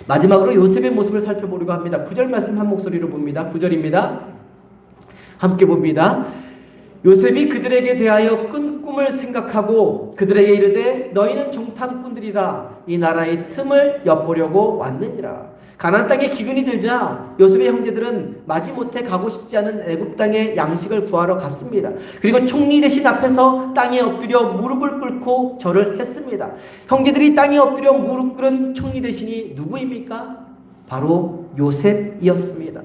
마지막으로 요셉의 모습을 살펴보려고 합니다. 9절 말씀 한 목소리로 봅니다. 9절입니다. 함께 봅니다. 요셉이 그들에게 대하여 꾼 꿈을 생각하고 그들에게 이르되 너희는 정탐꾼들이라 이 나라의 틈을 엿보려고 왔느니라. 가나안 땅에 기근이 들자 요셉의 형제들은 마지못해 가고 싶지 않은 애굽 땅에 양식을 구하러 갔습니다. 그리고 총리 대신 앞에서 땅에 엎드려 무릎을 꿇고 절을 했습니다. 형제들이 땅에 엎드려 무릎 꿇은 총리 대신이 누구입니까? 바로 요셉이었습니다.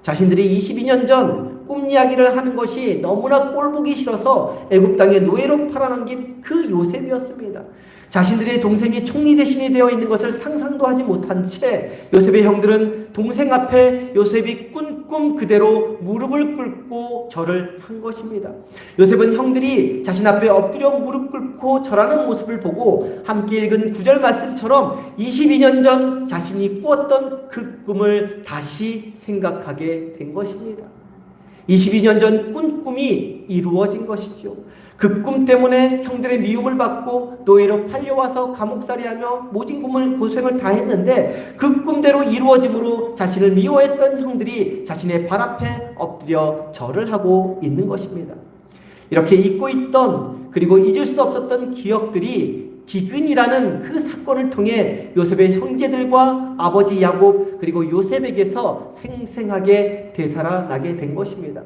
자신들이 22년 전 꿈 이야기를 하는 것이 너무나 꼴보기 싫어서 애굽 땅에 노예로 팔아넘긴 그 요셉이었습니다. 자신들의 동생이 총리 대신이 되어 있는 것을 상상도 하지 못한 채 요셉의 형들은 동생 앞에 요셉이 꾼 꿈 그대로 무릎을 꿇고 절을 한 것입니다. 요셉은 형들이 자신 앞에 엎드려 무릎 꿇고 절하는 모습을 보고 함께 읽은 9절 말씀처럼 22년 전 자신이 꾸었던 그 꿈을 다시 생각하게 된 것입니다. 22년 전 꾼 꿈이 이루어진 것이죠. 그 꿈 때문에 형들의 미움을 받고 노예로 팔려와서 감옥살이하며 모진 고생을 다 했는데 그 꿈대로 이루어짐으로 자신을 미워했던 형들이 자신의 발 앞에 엎드려 절을 하고 있는 것입니다. 이렇게 잊고 있던 그리고 잊을 수 없었던 기억들이 기근이라는 그 사건을 통해 요셉의 형제들과 아버지 야곱 그리고 요셉에게서 생생하게 되살아나게 된 것입니다.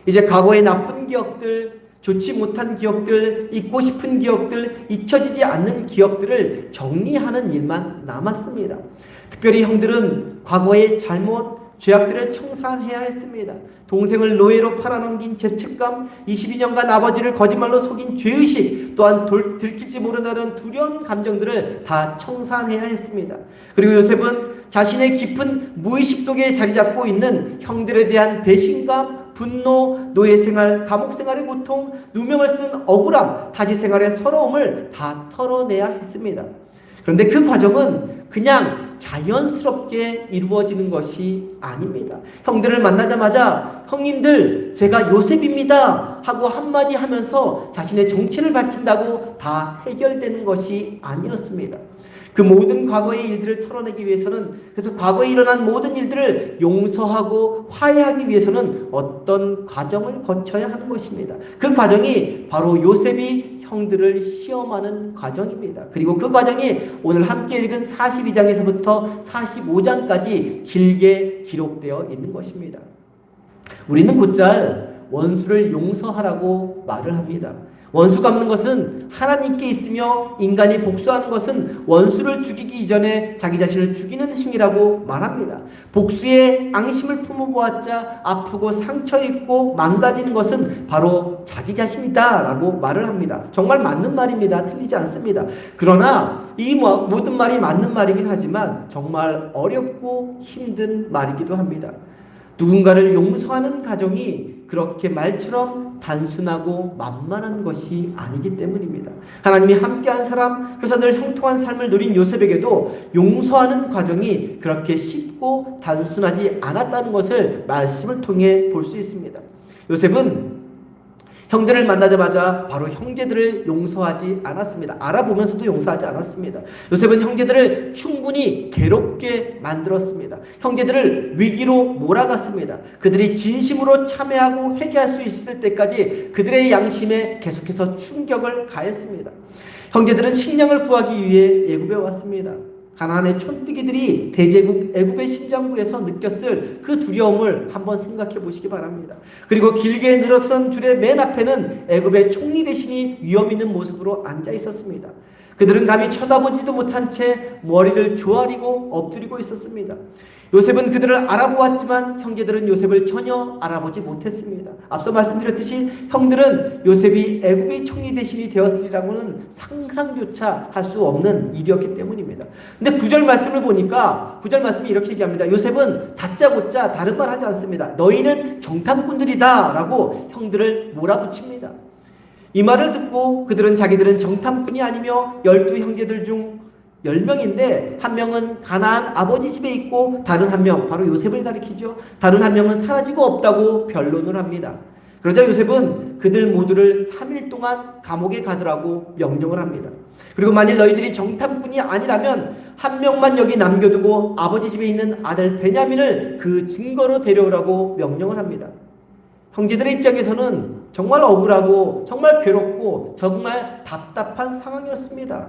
이제 과거의 나쁜 기억들, 좋지 못한 기억들, 잊고 싶은 기억들, 잊혀지지 않는 기억들을 정리하는 일만 남았습니다. 특별히 형들은 과거의 잘못, 죄악들을 청산해야 했습니다. 동생을 노예로 팔아넘긴 죄책감, 22년간 아버지를 거짓말로 속인 죄의식, 또한 들킬지 모른다는 두려운 감정들을 다 청산해야 했습니다. 그리고 요셉은 자신의 깊은 무의식 속에 자리 잡고 있는 형들에 대한 배신감, 분노, 노예 생활, 감옥 생활의 고통, 누명을 쓴 억울함, 타지 생활의 서러움을 다 털어내야 했습니다. 그런데 그 과정은 그냥 자연스럽게 이루어지는 것이 아닙니다. 형들을 만나자마자 형님들 제가 요셉입니다 하고 한마디 하면서 자신의 정체를 밝힌다고 다 해결되는 것이 아니었습니다. 그 모든 과거의 일들을 털어내기 위해서는, 그래서 과거에 일어난 모든 일들을 용서하고 화해하기 위해서는 어떤 과정을 거쳐야 하는 것입니다. 그 과정이 바로 요셉이 형들을 시험하는 과정입니다. 그리고 그 과정이 오늘 함께 읽은 42장에서부터 45장까지 길게 기록되어 있는 것입니다. 우리는 곧잘 원수를 용서하라고 말을 합니다. 원수 갚는 것은 하나님께 있으며 인간이 복수하는 것은 원수를 죽이기 이전에 자기 자신을 죽이는 행위라고 말합니다. 복수의 앙심을 품어보았자 아프고 상처있고 망가지는 것은 바로 자기 자신이다 라고 말을 합니다. 정말 맞는 말입니다. 틀리지 않습니다. 그러나 이 모든 말이 맞는 말이긴 하지만 정말 어렵고 힘든 말이기도 합니다. 누군가를 용서하는 과정이 그렇게 말처럼 단순하고 만만한 것이 아니기 때문입니다. 하나님이 함께한 사람, 그래서 늘 형통한 삶을 누린 요셉에게도 용서하는 과정이 그렇게 쉽고 단순하지 않았다는 것을 말씀을 통해 볼 수 있습니다. 요셉은 형들을 만나자마자 바로 형제들을 용서하지 않았습니다. 알아보면서도 용서하지 않았습니다. 요셉은 형제들을 충분히 괴롭게 만들었습니다. 형제들을 위기로 몰아갔습니다. 그들이 진심으로 참회하고 회개할 수 있을 때까지 그들의 양심에 계속해서 충격을 가했습니다. 형제들은 식량을 구하기 위해 애굽에 왔습니다. 가나안의 촌뜨기들이 대제국 애굽의 심장부에서 느꼈을 그 두려움을 한번 생각해 보시기 바랍니다. 그리고 길게 늘어선 줄의 맨 앞에는 애굽의 총리 대신이 위험 있는 모습으로 앉아 있었습니다. 그들은 감히 쳐다보지도 못한 채 머리를 조아리고 엎드리고 있었습니다. 요셉은 그들을 알아보았지만 형제들은 요셉을 전혀 알아보지 못했습니다. 앞서 말씀드렸듯이 형들은 요셉이 애굽의 총리 대신이 되었으리라고는 상상조차 할 수 없는 일이었기 때문입니다. 근데 9절 말씀을 보니까 9절 말씀이 이렇게 얘기합니다. 요셉은 다짜고짜 다른 말 하지 않습니다. 너희는 정탐꾼들이다 라고 형들을 몰아붙입니다. 이 말을 듣고 그들은 자기들은 정탐꾼이 아니며 12형제들 중 10명인데 한 명은 가나안 아버지 집에 있고 다른 한 명, 바로 요셉을 가리키죠. 다른 한 명은 사라지고 없다고 변론을 합니다. 그러자 요셉은 그들 모두를 3일 동안 감옥에 가두라고 명령을 합니다. 그리고 만일 너희들이 정탐꾼이 아니라면 한 명만 여기 남겨두고 아버지 집에 있는 아들 베냐민을 그 증거로 데려오라고 명령을 합니다. 형제들의 입장에서는 정말 억울하고 정말 괴롭고 정말 답답한 상황이었습니다.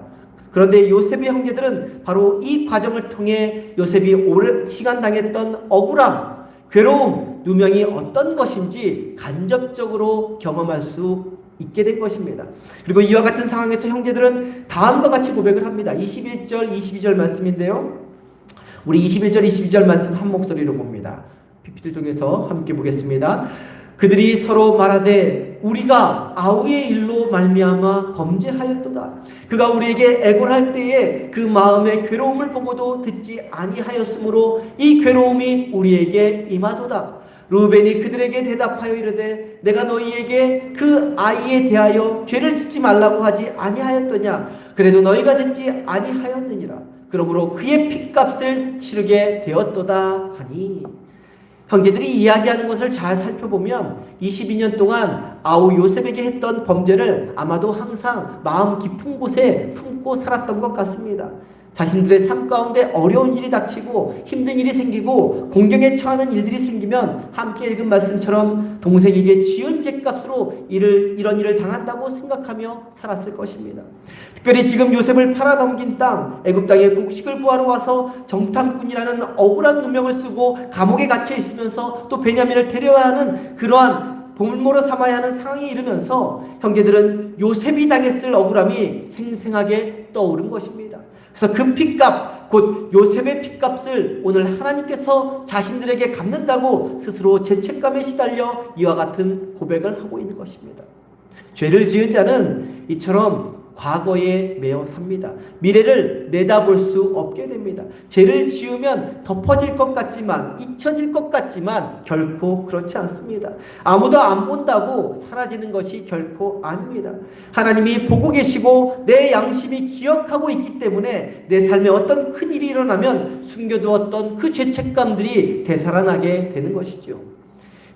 그런데 요셉의 형제들은 바로 이 과정을 통해 요셉이 오랜 시간 당했던 억울함, 괴로움, 누명이 어떤 것인지 간접적으로 경험할 수 있게 된 것입니다. 그리고 이와 같은 상황에서 형제들은 다음과 같이 고백을 합니다. 21절, 22절 말씀인데요. 우리 21절, 22절 말씀 한 목소리로 봅니다. PPT를 통해서 함께 보겠습니다. 그들이 서로 말하되 우리가 아우의 일로 말미암아 범죄하였도다. 그가 우리에게 애걸할 때에 그 마음의 괴로움을 보고도 듣지 아니하였으므로 이 괴로움이 우리에게 임하도다. 루벤이 그들에게 대답하여 이르되 내가 너희에게 그 아이에 대하여 죄를 짓지 말라고 하지 아니하였더냐. 그래도 너희가 듣지 아니하였느니라. 그러므로 그의 핏값을 치르게 되었도다 하니. 형제들이 이야기하는 것을 잘 살펴보면 22년 동안 아우 요셉에게 했던 범죄를 아마도 항상 마음 깊은 곳에 품고 살았던 것 같습니다. 자신들의 삶 가운데 어려운 일이 닥치고 힘든 일이 생기고 공경에 처하는 일들이 생기면 함께 읽은 말씀처럼 동생에게 지은 죄값으로 이런 일을 당한다고 생각하며 살았을 것입니다. 특별히 지금 요셉을 팔아넘긴 땅 애굽 땅에 곡식을 구하러 와서 정탐꾼이라는 억울한 누명을 쓰고 감옥에 갇혀 있으면서 또 베냐민을 데려야 하는 그러한 보물모로 삼아야 하는 상황이 이르면서 형제들은 요셉이 당했을 억울함이 생생하게 떠오른 것입니다. 그래서 그 핏값, 곧 요셉의 핏값을 오늘 하나님께서 자신들에게 갚는다고 스스로 죄책감에 시달려 이와 같은 고백을 하고 있는 것입니다. 죄를 지은 자는 이처럼 과거에 매여 삽니다. 미래를 내다볼 수 없게 됩니다. 죄를 지으면 덮어질 것 같지만, 잊혀질 것 같지만 결코 그렇지 않습니다. 아무도 안 본다고 사라지는 것이 결코 아닙니다. 하나님이 보고 계시고 내 양심이 기억하고 있기 때문에 내 삶에 어떤 큰일이 일어나면 숨겨두었던 그 죄책감들이 되살아나게 되는 것이죠.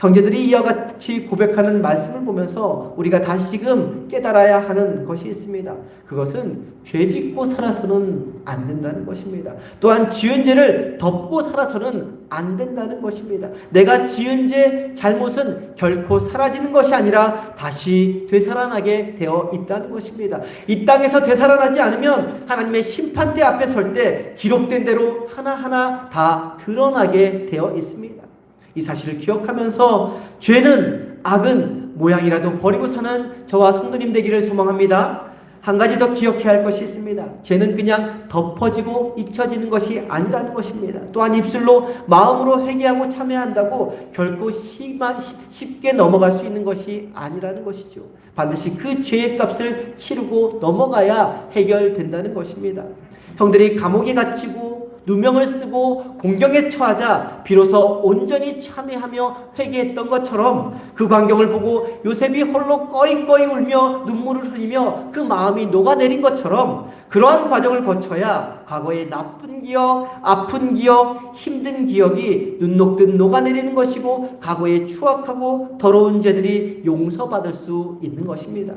형제들이 이와 같이 고백하는 말씀을 보면서 우리가 다시금 깨달아야 하는 것이 있습니다. 그것은 죄 짓고 살아서는 안 된다는 것입니다. 또한 지은 죄를 덮고 살아서는 안 된다는 것입니다. 내가 지은 죄, 잘못은 결코 사라지는 것이 아니라 다시 되살아나게 되어 있다는 것입니다. 이 땅에서 되살아나지 않으면 하나님의 심판대 앞에 설 때 기록된 대로 하나하나 다 드러나게 되어 있습니다. 이 사실을 기억하면서 죄는 악은 모양이라도 버리고 사는 저와 성도님 되기를 소망합니다. 한 가지 더 기억해야 할 것이 있습니다. 죄는 그냥 덮어지고 잊혀지는 것이 아니라는 것입니다. 또한 입술로 마음으로 회개하고 참회한다고 결코 쉽게 넘어갈 수 있는 것이 아니라는 것이죠. 반드시 그 죄의 값을 치르고 넘어가야 해결된다는 것입니다. 형들이 감옥에 갇히고 누명을 쓰고 공경에 처하자 비로소 온전히 참회하며 회개했던 것처럼 그 광경을 보고 요셉이 홀로 꺼이꺼이 울며 눈물을 흘리며 그 마음이 녹아내린 것처럼 그러한 과정을 거쳐야 과거의 나쁜 기억, 아픈 기억, 힘든 기억이 눈 녹듯 녹아내리는 것이고 과거의 추악하고 더러운 죄들이 용서받을 수 있는 것입니다.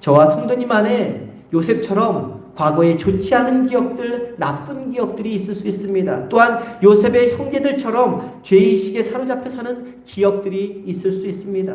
저와 성도님 안에 요셉처럼 과거에 좋지 않은 기억들, 나쁜 기억들이 있을 수 있습니다. 또한 요셉의 형제들처럼 죄의식에 사로잡혀 사는 기억들이 있을 수 있습니다.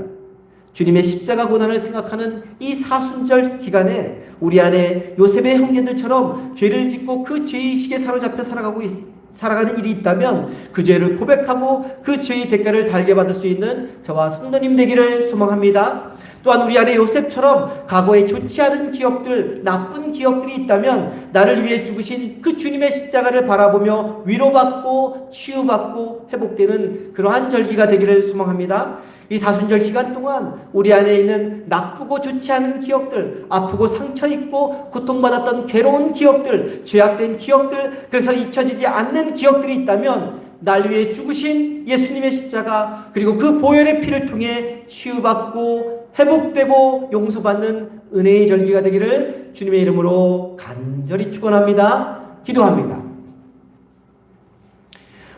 주님의 십자가 고난을 생각하는 이 사순절 기간에 우리 안에 요셉의 형제들처럼 죄를 짓고 그 죄의식에 사로잡혀 살아가는 일이 있다면 그 죄를 고백하고 그 죄의 대가를 달게 받을 수 있는 저와 성도님 되기를 소망합니다. 또한 우리 안에 요셉처럼 과거에 좋지 않은 기억들, 나쁜 기억들이 있다면 나를 위해 죽으신 그 주님의 십자가를 바라보며 위로받고 치유받고 회복되는 그러한 절기가 되기를 소망합니다. 이 사순절 기간 동안 우리 안에 있는 나쁘고 좋지 않은 기억들, 아프고 상처 있고 고통받았던 괴로운 기억들, 죄악된 기억들, 그래서 잊혀지지 않는 기억들이 있다면 날 위해 죽으신 예수님의 십자가 그리고 그 보혈의 피를 통해 치유받고 회복되고 용서받는 은혜의 절기가 되기를 주님의 이름으로 간절히 축원합니다. 기도합니다.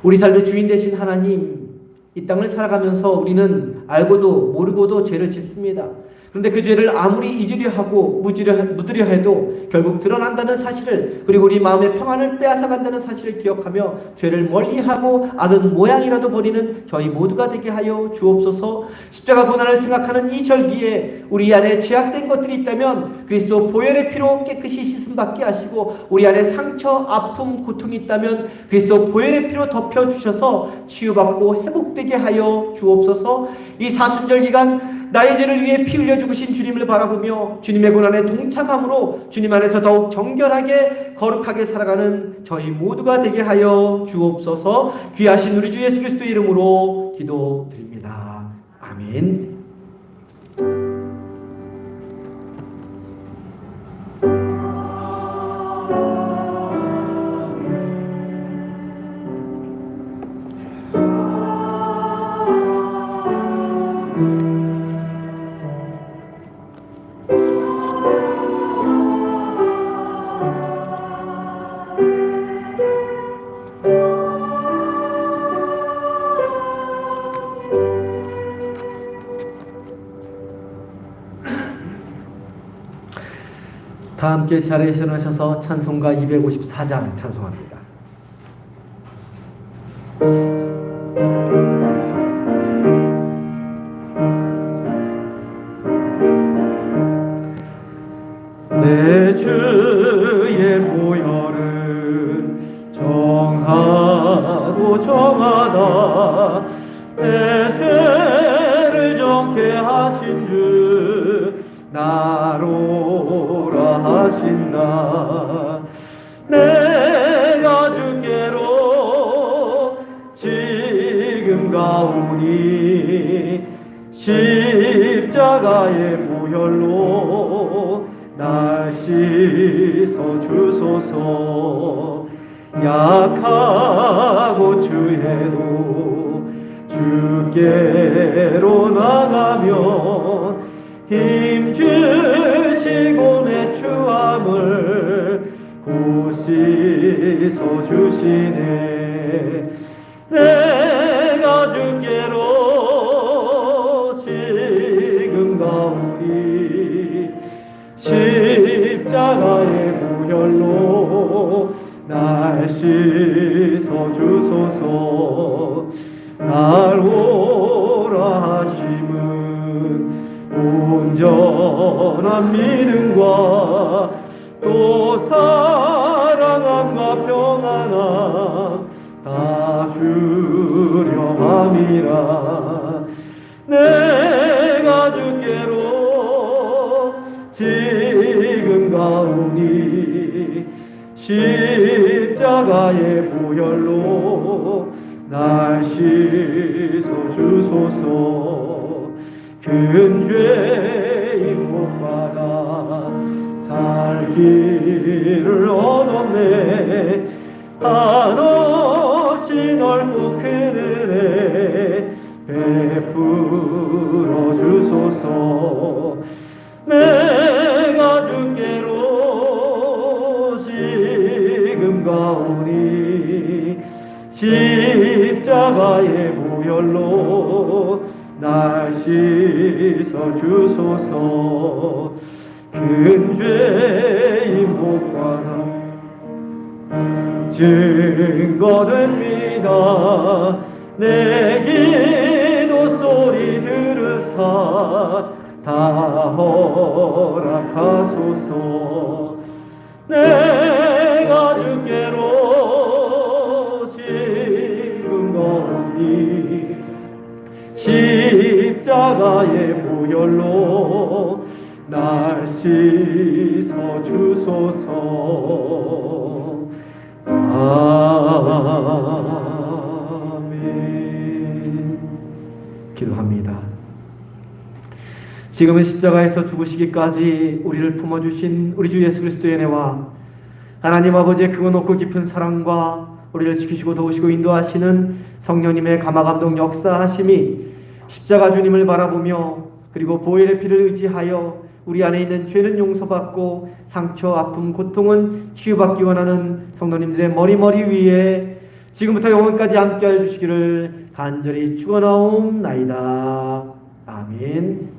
우리 삶의 주인 되신 하나님, 이 땅을 살아가면서 우리는 알고도 모르고도 죄를 짓습니다. 그런데 그 죄를 아무리 잊으려 하고 묻으려 해도 결국 드러난다는 사실을, 그리고 우리 마음의 평안을 빼앗아간다는 사실을 기억하며 죄를 멀리하고 악은 모양이라도 버리는 저희 모두가 되게 하여 주옵소서. 십자가 고난을 생각하는 이 절기에 우리 안에 죄악된 것들이 있다면 그리스도 보혈의 피로 깨끗이 씻음받게 하시고, 우리 안에 상처, 아픔, 고통이 있다면 그리스도 보혈의 피로 덮여주셔서 치유받고 회복되게 하여 주옵소서. 이 사순절 기간 나의 죄를 위해 피 흘려 죽으신 주님을 바라보며 주님의 고난에 동참함으로 주님 안에서 더욱 정결하게 거룩하게 살아가는 저희 모두가 되게 하여 주옵소서. 귀하신 우리 주 예수 그리스도 이름으로 기도드립니다. 아멘. 아멘. 다 함께 자리에 일어나셔서 찬송가 254장 찬송합니다. 내 주의 보혈은 정하고 정하다 내 죄를 정케 하신 주 나로라 하신다. 내가 주께로 지금 가오니 십자가의 보혈로 날 씻어 주소서. 약하고 주해도 주께로 나가면 힘 주시고 내 추함을 곧 씻어 주시네. 내가 주께로 지금 가오니 십자가의 보혈로 날 씻어 주소서. 날 오라 하심은 온전한 믿음과 또 사랑함과 평안함 다 주려 함이라. 내가 주께로 지금 가오니 십자가의 보혈로 날 씻어 주소서. 큰 죄인 못받아 살 길을 얻었네. 한없이 넓고 큰 은혜 베풀어 주소서. 내가 주께로 지금 가오니 십자가의 보혈로 날 씻어 주소서. 큰 죄인 복받아 증거됩니다. 내 기도 소리 들으사 다 허락하소서. 내가 주께로 지금 가오니 십자가의 보혈로 날 씻어 주소서. 아멘. 기도합니다. 지금은 십자가에서 죽으시기까지 우리를 품어주신 우리 주 예수 그리스도의 은혜와 하나님 아버지의 크고 높고 깊은 사랑과 우리를 지키시고 도우시고 인도하시는 성령님의 감화감동 역사하심이 십자가 주님을 바라보며 그리고 보혈의 피를 의지하여 우리 안에 있는 죄는 용서받고 상처, 아픔, 고통은 치유받기 원하는 성도님들의 머리 위에 지금부터 영원까지 함께하여 주시기를 간절히 축원하옵나이다. 아멘.